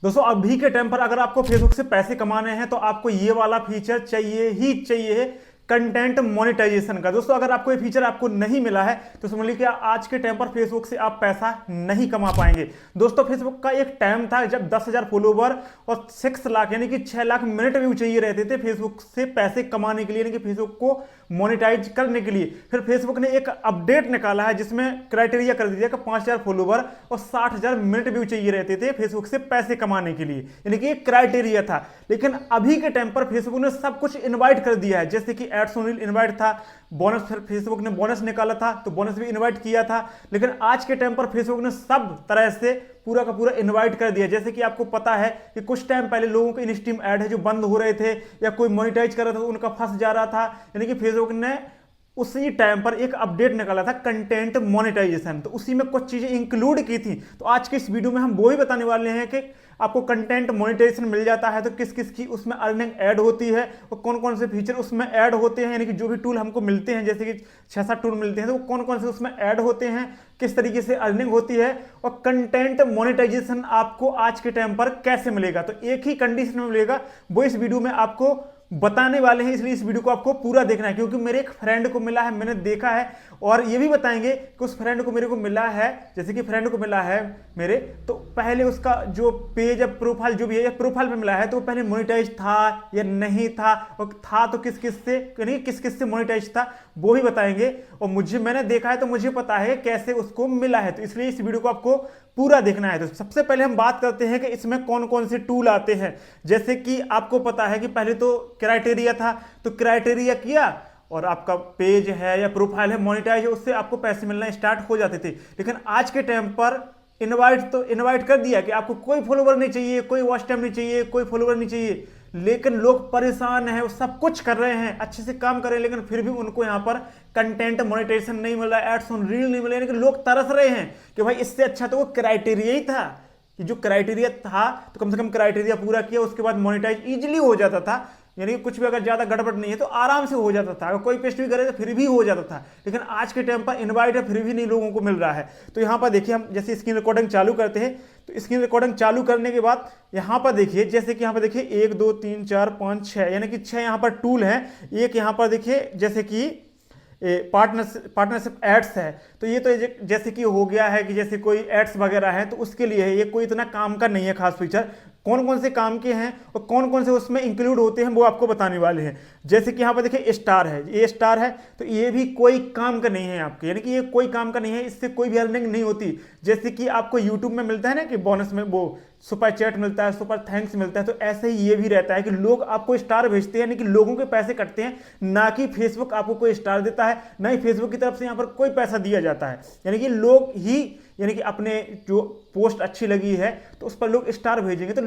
दोस्तों अभी के टाइम पर अगर आपको फेसबुक से पैसे कमाने हैं तो आपको ये वाला फीचर चाहिए ही चाहिए, कंटेंट मोनेटाइजेशन का। दोस्तों अगर आपको ये फीचर आपको नहीं मिला है तो समझ लीजिए कि आज के टाइम पर फेसबुक से आप पैसा नहीं कमा पाएंगे। दोस्तों फेसबुक का एक टाइम था जब 10,000 फॉलोवर और 6 लाख यानी कि 6 लाख मिनट व्यू चाहिए रहते थे फेसबुक से पैसे कमाने के लिए, यानी कि फेसबुक को मोनेटाइज करने के लिए। फिर फेसबुक ने एक अपडेट निकाला है जिसमें क्राइटेरिया कर दिया कि 5,000 फॉलोवर और 60,000 मिनट व्यू चाहिए रहते थे फेसबुक से पैसे कमाने के लिए, यानी कि एक क्राइटेरिया था। लेकिन अभी के टाइम पर फेसबुक ने सब कुछ इनवाइट कर दिया है, जैसे कि एड्स ऑन रील इनवाइट था, बोनस, फिर फेसबुक ने बोनस निकाला था तो बोनस भी इनवाइट किया था। लेकिन आज के टाइम पर फेसबुक ने सब तरह से पूरा का पूरा इनवाइट कर दिया। जैसे कि आपको पता है कि कुछ टाइम पहले लोगों के इनस्ट्रीम ऐड है जो बंद हो रहे थे या कोई मोनेटाइज कर रहा था तो उनका फंस जा रहा था, यानी कि फेसबुक ने उसी टाइम पर एक अपडेट निकाला था कंटेंट मोनेटाइजेशन, तो उसी में कुछ चीजें इंक्लूड की थी। तो आज के इस वीडियो में हम वो ही बताने वाले हैं कि आपको कंटेंट मोनेटाइजेशन मिल जाता है तो किस किस की उसमें अर्निंग ऐड होती है और कौन कौन से फीचर उसमें ऐड होते हैं, यानी कि जो भी टूल हमको मिलते हैं जैसे कि 6-7 टूल मिलते हैं तो वो कौन कौन से उसमें ऐड होते हैं, किस तरीके से अर्निंग होती है और कंटेंट मोनेटाइजेशन आपको आज के टाइम पर कैसे मिलेगा। तो एक ही कंडीशन में मिलेगा, वो इस वीडियो में आपको बताने वाले हैं, इसलिए इस वीडियो को आपको पूरा देखना है। क्योंकि मेरे एक फ्रेंड को मिला है, मैंने देखा है, और ये भी बताएंगे कि उस फ्रेंड को मेरे को मिला है, जैसे कि फ्रेंड को मिला है मेरे, तो पहले उसका जो पेज या प्रोफाइल जो भी है या प्रोफाइल पे मिला है तो वो पहले मोनेटाइज था या नहीं था, और था तो किस किस से, यानी किस किस से मोनेटाइज था वो भी बताएंगे। और मैंने देखा है तो मुझे पता है कैसे उसको मिला है, तो इसलिए इस वीडियो को आपको पूरा देखना है। तो सबसे पहले हम बात करते हैं कि इसमें कौन कौन से टूल आते हैं। जैसे कि आपको पता है कि पहले तो क्राइटेरिया था, तो क्राइटेरिया किया और आपका पेज है या प्रोफाइल है मोनेटाइज है, उससे आपको पैसे मिलना स्टार्ट हो जाते थे। लेकिन आज के टाइम पर इनवाइट कर दिया कि आपको कोई फॉलोवर नहीं चाहिए, कोई वॉच टाइम नहीं चाहिए, कोई फॉलोवर नहीं चाहिए। लेकिन लोग परेशान हैं, वो सब कुछ कर रहे हैं, अच्छे से काम कर रहे हैं, लेकिन फिर भी उनको यहाँ पर कंटेंट मोनेटाइजेशन नहीं मिल रहा, एड्स ऑन रील नहीं मिल रहा, यानी कि लोग तरस रहे हैं कि भाई इससे अच्छा तो वो क्राइटेरिया ही था कि जो क्राइटेरिया था तो कम से कम क्राइटेरिया पूरा किया उसके बाद मोनेटाइज इजीली हो जाता था, यानी कुछ भी अगर ज्यादा गड़बड़ नहीं है तो आराम से हो जाता था, अगर कोई पेस्ट भी करे तो फिर भी हो जाता था। लेकिन आज के टाइम पर इनवाइट है फिर भी नहीं लोगों को मिल रहा है। तो यहाँ पर देखिए, हम जैसे स्क्रीन रिकॉर्डिंग चालू करते हैं तो स्क्रीन रिकॉर्डिंग चालू करने के बाद यहाँ पर देखिए, जैसे कि यहाँ पर देखिए 1 2 3 4 5 6 यानी कि 6 यहाँ पर टूल है। एक यहाँ पर देखिए जैसे कि पार्टनरशिप एड्स है, तो ये तो जैसे कि हो गया है कि जैसे कोई एड्स वगैरह है तो उसके लिए है, ये कोई इतना काम का नहीं है खास फीचर। कौन कौन से काम के हैं और कौन कौन से उसमें इंक्लूड होते हैं वो आपको बताने वाले हैं। जैसे कि यहाँ पर देखिए स्टार है, ये स्टार है तो ये भी कोई काम का नहीं है आपके, यानी कि ये कोई काम का नहीं है, इससे कोई भी अर्निंग नहीं होती। जैसे कि आपको यूट्यूब में मिलता है ना कि बोनस में वो सुपर चैट मिलता है, सुपर थैंक्स मिलता है, तो ऐसे ही ये भी रहता है कि लोग आपको स्टार भेजते हैं, यानी कि लोगों के पैसे कटते हैं, ना कि फेसबुक आपको कोई स्टार देता है, ना ही फेसबुक की तरफ से यहाँ पर कोई पैसा दिया जाता है। यानी कि लोग ही, यानी कि अपने जो पोस्ट अच्छी लगी है तो उस पर लोग स्टार भेजेंगे तो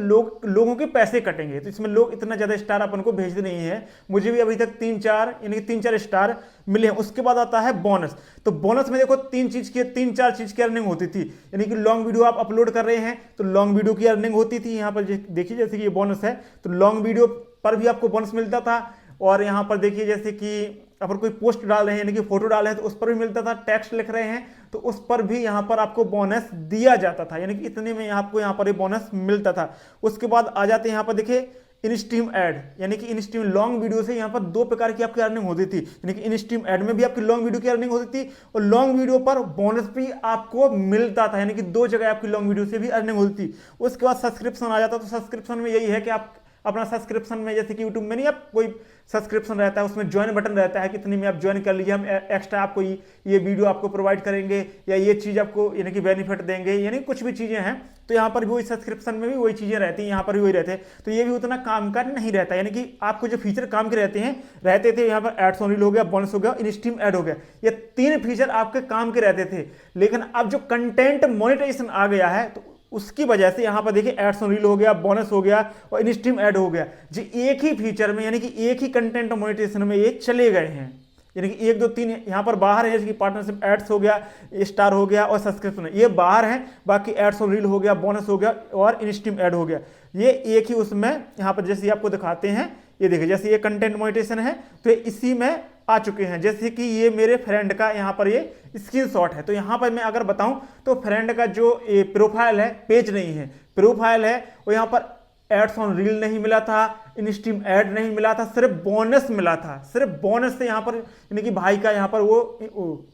लोगों के पैसे कटेंगे, तो इसमें लोग इतना ज्यादा स्टार अपन को भेजते नहीं है। मुझे भी अभी तक 3-4 यानी कि 3-4 स्टार मिले हैं। उसके बाद आता है बोनस, तो बोनस में देखो 3-4 चीज की अर्निंग होती थी, यानी कि लॉन्ग वीडियो आप अपलोड कर रहे हैं तो लॉन्ग वीडियो की अर्निंग होती थी। यहाँ पर देखिए जैसे कि ये बोनस है तो लॉन्ग वीडियो पर भी आपको बोनस मिलता था। और यहाँ पर देखिए जैसे कि अगर कोई पोस्ट डाल रहे हैं यानी कि फोटो डाल रहे हैं तो उस पर भी मिलता था, टेक्स्ट लिख रहे हैं तो उस पर भी यहाँ पर आपको बोनस दिया जाता था, यानी कि इतने में आपको यहाँ पर ये बोनस मिलता था। उसके बाद आ जाते हैं यहाँ पर देखिए इनस्ट्रीम ऐड, यानी कि इनस्ट्रीम लॉन्ग वीडियो से यहाँ पर 2 प्रकार की आपकी अर्निंग होती थी, यानी कि इनस्ट्रीम ऐड में भी आपकी लॉन्ग वीडियो की अर्निंग होती थी और लॉन्ग वीडियो पर बोनस भी आपको मिलता था, यानी कि 2 जगह आपकी लॉन्ग वीडियो से भी अर्निंग होती थी। उसके बाद सब्सक्रिप्शन आ जाता, तो सब्सक्रिप्शन में यही है कि आप अपना सब्सक्रिप्शन में जैसे कि यूट्यूब में नहीं आप कोई सब्सक्रिप्शन रहता है उसमें ज्वाइन बटन रहता है, कितने में आप ज्वाइन कर लीजिए, हम एक्स्ट्रा आपको ये वीडियो आपको प्रोवाइड करेंगे या ये चीज़ आपको यानी कि बेनिफिट देंगे, यानी कुछ भी चीज़ें हैं। तो यहाँ पर भी वही सब्सक्रिप्शन में भी वही चीज़ें रहती हैं, यहाँ पर भी वही रहते हैं। तो ये भी उतना काम का नहीं रहता, यानी कि आपको जो फीचर काम के रहते थे यहाँ पर एड्स ऑन रील हो गया, बोनस हो गया, इनस्ट्रीम ऐड हो गया, ये 3 फीचर आपके काम के रहते थे। लेकिन अब जो कंटेंट मोनेटाइजेशन आ गया है तो उसकी वजह से यहाँ पर देखिए एड्स ऑन रील हो गया, बोनस हो गया और इनस्ट्रीम ऐड हो गया, जी एक ही फीचर में, यानी कि एक ही कंटेंट मोनेटाइजेशन में ये चले गए हैं। यानी कि 1 2 3 यहाँ पर बाहर है, जैसे कि पार्टनरशिप एड्स हो गया, स्टार हो गया और सब्सक्रिप्शन ये बाहर है, बाकी एड्स ऑन रील हो गया, बोनस हो गया और इनस्ट्रीम ऐड हो गया, ये एक ही उसमें यहाँ पर जैसे आपको दिखाते हैं ये देखिए जैसे ये कंटेंट मोनेटाइजेशन है तो ये इसी में आ चुके हैं। जैसे कि ये मेरे फ्रेंड का यहाँ पर ये स्क्रीनशॉट है, तो यहाँ पर मैं अगर बताऊं तो फ्रेंड का जो प्रोफाइल है, पेज नहीं है, प्रोफाइल है, और यहाँ पर एड्स ऑन रील नहीं मिला था, इंस्ट्रीम ऐड नहीं मिला था, सिर्फ बोनस मिला था। सिर्फ बोनस से यहाँ पर यानी कि भाई का यहाँ पर वो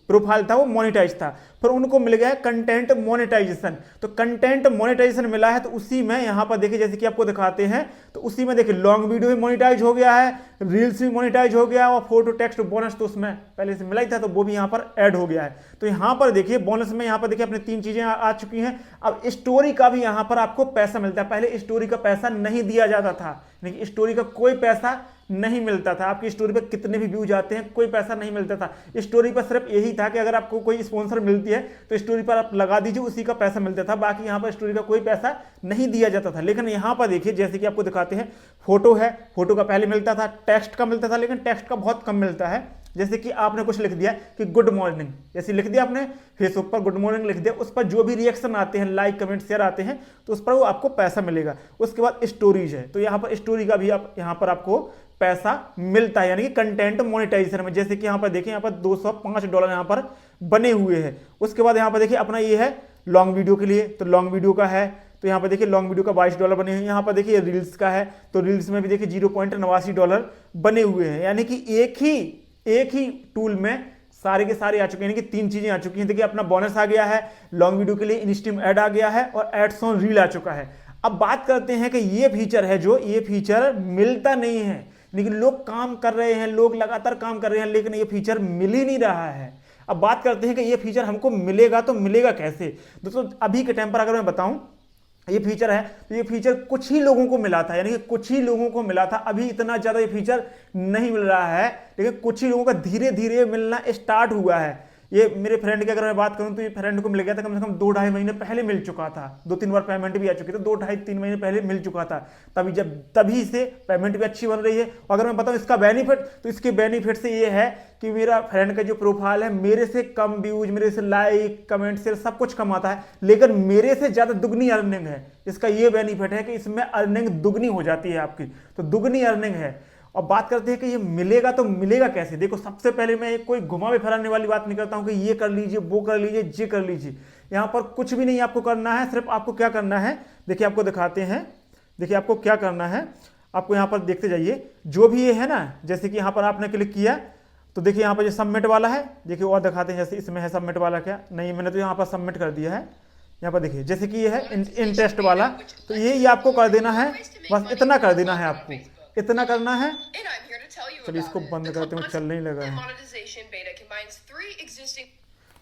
प्रोफाइल था वो मोनेटाइज था, फिर उनको मिल गया कंटेंट मोनेटाइजेशन। तो कंटेंट मोनेटाइजेशन मिला है तो उसी में यहाँ पर देखिए जैसे कि आपको दिखाते हैं तो उसी में देखिए लॉन्ग वीडियो भी मोनेटाइज हो गया है, रील्स भी मोनेटाइज हो गया, और फोटो टेक्स्ट बोनस तो उसमें पहले से मिला ही था तो वो भी यहाँ पर ऐड हो गया है। तो यहाँ पर देखिए बोनस में यहाँ पर देखिए अपने 3 चीजें आ चुकी हैं। अब स्टोरी का भी यहाँ पर आपको पैसा मिलता है, पहले स्टोरी का पैसा नहीं दिया जाता था, यानी स्टोरी का कोई पैसा नहीं मिलता था। आपकी स्टोरी पे कितने भी व्यूज आते हैं कोई पैसा नहीं मिलता था। स्टोरी पर सिर्फ यही था कि अगर आपको कोई स्पॉन्सर मिलती है तो स्टोरी पर आप लगा दीजिए, उसी का पैसा मिलता था, बाकी यहाँ पर स्टोरी का कोई पैसा नहीं दिया जाता था। लेकिन यहाँ पर देखिए जैसे कि आपको दिखाते हैं फोटो है, फोटो का पहले मिलता था, टेक्स्ट का मिलता था, लेकिन टेक्स्ट का बहुत कम मिलता है। जैसे कि आपने कुछ लिख दिया कि गुड मॉर्निंग, जैसे लिख दिया आपने फेसबुक पर गुड मॉर्निंग लिख दिया, उस पर जो भी रिएक्शन आते हैं, लाइक कमेंट शेयर आते हैं, तो उस पर वो आपको पैसा मिलेगा। उसके बाद स्टोरीज है, तो यहाँ पर स्टोरी का भी आप यहाँ पर आपको पैसा मिलता है, यानी कि कंटेंट मोनेटाइजेशन में। जैसे कि यहाँ पर देखिए यहाँ पर $205 यहाँ पर बने हुए हैं। उसके बाद यहाँ पर देखिए अपना ये है लॉन्ग वीडियो के लिए, तो लॉन्ग वीडियो का है, तो यहाँ पर देखिए लॉन्ग वीडियो का $22 बने हुए हैं। यहाँ पर देखिए रील्स का है, तो रील्स में भी देखिए $0.89 बने हुए हैं, यानी कि एक ही टूल में सारे के सारे आ चुके हैं, यानी कि 3 चीजें आ चुकी हैं। देखिए अपना बोनस आ गया है, लॉन्ग वीडियो के लिए इंस्ट्रीम ऐड आ गया है, और एड्स ऑन रील आ चुका है। अब बात करते हैं कि ये फीचर है जो ये फीचर मिलता नहीं है, लेकिन लोग काम कर रहे हैं, लोग लगातार काम कर रहे हैं, लेकिन ये फीचर मिल ही नहीं रहा है। अब बात करते हैं कि ये फीचर हमको मिलेगा तो मिलेगा कैसे। दोस्तों अभी के टाइम पर अगर मैं बताऊं ये फीचर है तो ये फीचर कुछ ही लोगों को मिला था, यानी कि कुछ ही लोगों को मिला था, अभी इतना ज्यादा ये फीचर नहीं मिल रहा है, लेकिन कुछ ही लोगों का धीरे धीरे मिलना स्टार्ट हुआ है। ये मेरे फ्रेंड की अगर मैं बात करूं तो ये फ्रेंड को मिल गया था कम से कम 2-2.5 महीने पहले मिल चुका था, 2-3 बार पेमेंट भी आ चुकी थी, 2-2.5-3 महीने पहले मिल चुका था। तभी से पेमेंट भी अच्छी बन रही है। और अगर मैं बताऊं इसका बेनिफिट, तो इसके बेनिफिट से ये है कि मेरा फ्रेंड का जो प्रोफाइल है मेरे से कम व्यूज, मेरे से लाइक कमेंट शेयर सब कुछ कम आता है, लेकिन मेरे से ज्यादा दुगनी अर्निंग है। इसका ये बेनिफिट है कि इसमें अर्निंग दुगनी हो जाती है आपकी, तो दुगनी अर्निंग है। और बात करते हैं कि ये मिलेगा तो मिलेगा कैसे। देखो सबसे पहले मैं कोई घुमावे फिराने वाली बात नहीं करता हूं कि ये कर लीजिए, वो कर लीजिए, ये कर लीजिए। यहां पर कुछ भी नहीं आपको करना है, सिर्फ आपको क्या करना है, देखिए आपको दिखाते हैं, देखिए आपको क्या करना है, आपको यहां पर देखते जाइए जो भी ये है ना, जैसे कि यहां पर आपने क्लिक किया तो देखिए यहां पर जो सबमिट वाला है, देखिए और दिखाते हैं, जैसे इसमें है सबमिट वाला, क्या नहीं, मैंने तो यहां पर सबमिट कर दिया है। यहाँ पर देखिए जैसे कि ये है इंटरेस्ट वाला, तो ये आपको कर देना है, बस इतना कर देना है, आपको इतना करना है। चलिए इसको बंद करते हैं, चल नहीं लगा है,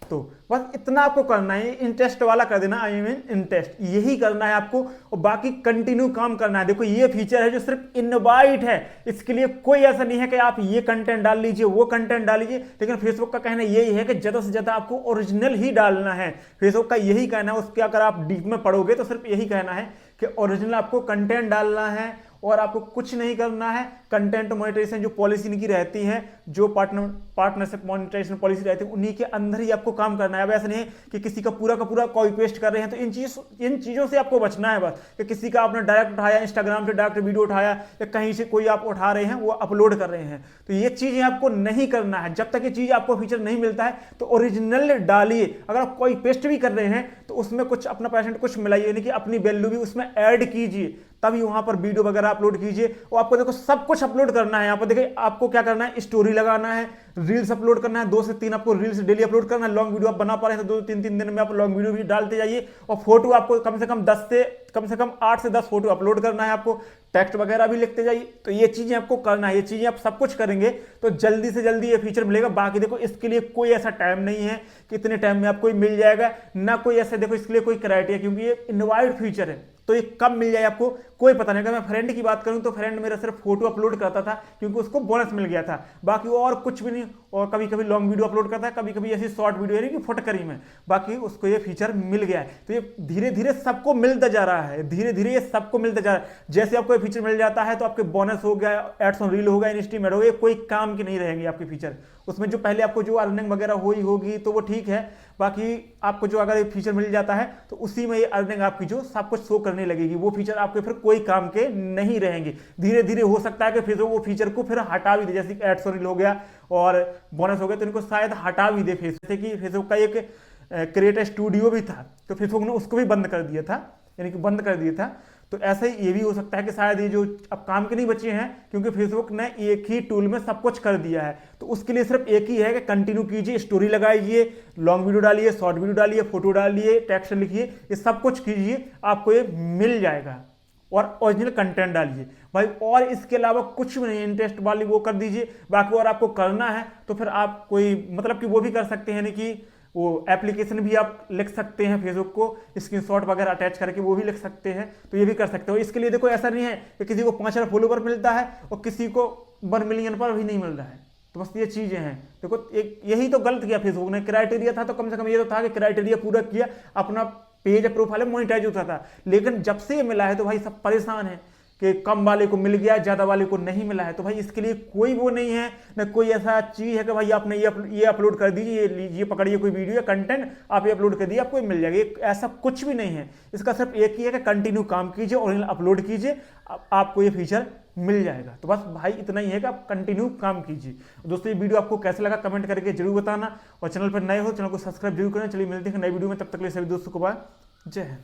तो बस इतना आपको करना है, इंटरेस्ट वाला कर देना, आई मीन इंटरेस्ट, यही करना है आपको, और बाकी कंटिन्यू काम करना है। देखो ये फीचर है जो सिर्फ इनवाइट है, इसके लिए कोई ऐसा नहीं है कि आप ये कंटेंट डाल लीजिए, वो कंटेंट डाल लीजिए, लेकिन फेसबुक का कहना यही है कि ज्यादा से ज्यादा आपको ओरिजिनल ही डालना है। फेसबुक का यही कहना है, उसके अगर आप डीप में पढ़ोगे तो सिर्फ यही कहना है कि ओरिजिनल आपको कंटेंट डालना है, और आपको कुछ नहीं करना है। कंटेंट मोनेटाइजेशन जो पॉलिसी इनकी रहती है, जो पार्टनरशिप मोनेटाइजेशन पॉलिसी रहती है, उन्हीं के अंदर ही आपको काम करना है। अब ऐसा नहीं है कि किसी का पूरा कॉपी पेस्ट कर रहे हैं, तो इन चीजों से आपको बचना है बस, कि किसी का आपने डायरेक्ट उठाया, इंस्टाग्राम से डायरेक्ट वीडियो उठाया, या कहीं से कोई आप उठा रहे हैं वो अपलोड कर रहे हैं, तो ये चीजें आपको नहीं करना है। जब तक ये चीज आपको फीचर नहीं मिलता है तो ओरिजिनल डालिए। अगर आप कोई पेस्ट भी कर रहे हैं तो उसमें कुछ अपना पैसेंट कुछ मिलाइए, यानी कि अपनी वैल्यू भी उसमें ऐड कीजिए, तभी वहां पर वीडियो वगैरह अपलोड कीजिए। और आपको देखो सब कुछ अपलोड करना है। यहाँ पर देखिए आपको क्या करना है, स्टोरी लगाना है, रील्स अपलोड करना है, 2 से 3 आपको रील्स डेली अपलोड करना है। लॉन्ग वीडियो आप बना पा रहे हैं तो 2-3 दिन में आप लॉन्ग वीडियो भी डालते जाइए। और फोटो आपको कम से कम 8 से 10 फोटो अपलोड करना है, आपको टेक्स्ट वगैरह भी लिखते जाइए। तो ये चीजें आपको करना है, ये चीजें आप सब कुछ करेंगे तो जल्दी से जल्दी ये फीचर मिलेगा। बाकी देखो इसके लिए कोई ऐसा टाइम नहीं है कि इतने टाइम में आपको मिल जाएगा, ना कोई ऐसे देखो इसके लिए कोई क्राइटेरिया, क्योंकि ये इनवाइट फीचर है, तो ये कब मिल जाए आपको कोई पता नहीं। अगर मैं फ्रेंड की बात करूं तो फ्रेंड मेरा सिर्फ फोटो अपलोड करता था क्योंकि उसको बोनस मिल गया था, बाकी और कुछ भी नहीं, और कभी कभी लॉन्ग वीडियो अपलोड करता है, कभी कभी ऐसी शॉर्ट वीडियो यानी कि फुटकरी में, बाकी उसको ये फीचर मिल गया है। तो ये धीरे धीरे सबको मिलता जा रहा है, धीरे धीरे ये सबको मिलता जा रहा है। जैसे आपको ये फीचर मिल जाता है तो आपके बोनस हो गया, एड्स ऑन रील हो गया, इंस्टीमेट हो गया, कोई काम की नहीं रहेंगे आपके फीचर। उसमें जो पहले आपको जो अर्निंग वगैरह हुई होगी तो वो ठीक है, बाकी आपको जो अगर ये फीचर मिल जाता है तो उसी में ये अर्निंग आपकी जो सब कुछ शो करने लगेगी। वो फीचर आपके फिर कोई काम के नहीं रहेंगे। धीरे धीरे हो सकता है कि फेसबुक वो फीचर को फिर हटा भी दे, जैसे एड्स ऑन रील हो गया और बोनस हो गया तो इनको शायद हटा भी दे फेसबुक। जैसे कि फेसबुक का एक क्रिएटर स्टूडियो भी था तो फेसबुक ने उसको भी बंद कर दिया था, यानी कि बंद कर दिया था। तो ऐसे ही ये भी हो सकता है कि शायद ये जो अब काम के नहीं बचे हैं, क्योंकि फेसबुक ने एक ही टूल में सब कुछ कर दिया है। तो उसके लिए सिर्फ एक ही है कि कंटिन्यू कीजिए, स्टोरी लगाइए, लॉन्ग वीडियो डालिए, शॉर्ट वीडियो डालिए, फोटो डालिए, टेक्स्ट लिखिए, ये सब कुछ कीजिए, आपको ये मिल जाएगा। और ओरिजिनल कंटेंट डालिए भाई, और इसके अलावा कुछ भी नहीं, इंटरेस्ट वाली वो कर दीजिए। बाकी और आपको करना है तो फिर आप कोई मतलब कि वो भी कर सकते हैं, यानी कि वो एप्लीकेशन भी आप लिख सकते हैं, फेसबुक को स्क्रीनशॉट वगैरह अटैच करके वो भी लिख सकते हैं, तो ये भी कर सकते हो। इसके लिए देखो ऐसा नहीं है कि किसी को 5,000 फॉलोवर मिलता है और किसी को 1 मिलियन पर भी नहीं मिल रहा है। तो बस ये चीज़ें हैं। देखो एक यही तो गलत किया फेसबुक ने, क्राइटेरिया था तो कम से कम ये तो था कि क्राइटेरिया पूरा किया, अपना पेज प्रोफाइल मोनिटाइज होता था। लेकिन जब से ये मिला है तो भाई सब परेशान है कि कम वाले को मिल गया, ज़्यादा वाले को नहीं मिला है। तो भाई इसके लिए कोई वो नहीं है, न कोई ऐसा चीज़ है कि भाई आपने ये अपलोड कर दीजिए, ये लीजिए पकड़िए कोई वीडियो या कंटेंट आप ये अपलोड कर दिए आपको मिल जाएगा, ऐसा कुछ भी नहीं है। इसका सिर्फ एक ही है कि कंटिन्यू काम कीजिए, ओरिजिनल अपलोड कीजिए, आपको ये फीचर मिल जाएगा। तो बस भाई इतना ही है कि आप कंटिन्यू काम कीजिए। दोस्तों ये वीडियो आपको कैसा लगा कमेंट करके जरूर बताना, और चैनल पर नए हो चैनल को सब्सक्राइब जरूर करें। चलिए मिलते हैं नई वीडियो में, तब तक के लिए सभी दोस्तों को बाय, जय हिंद।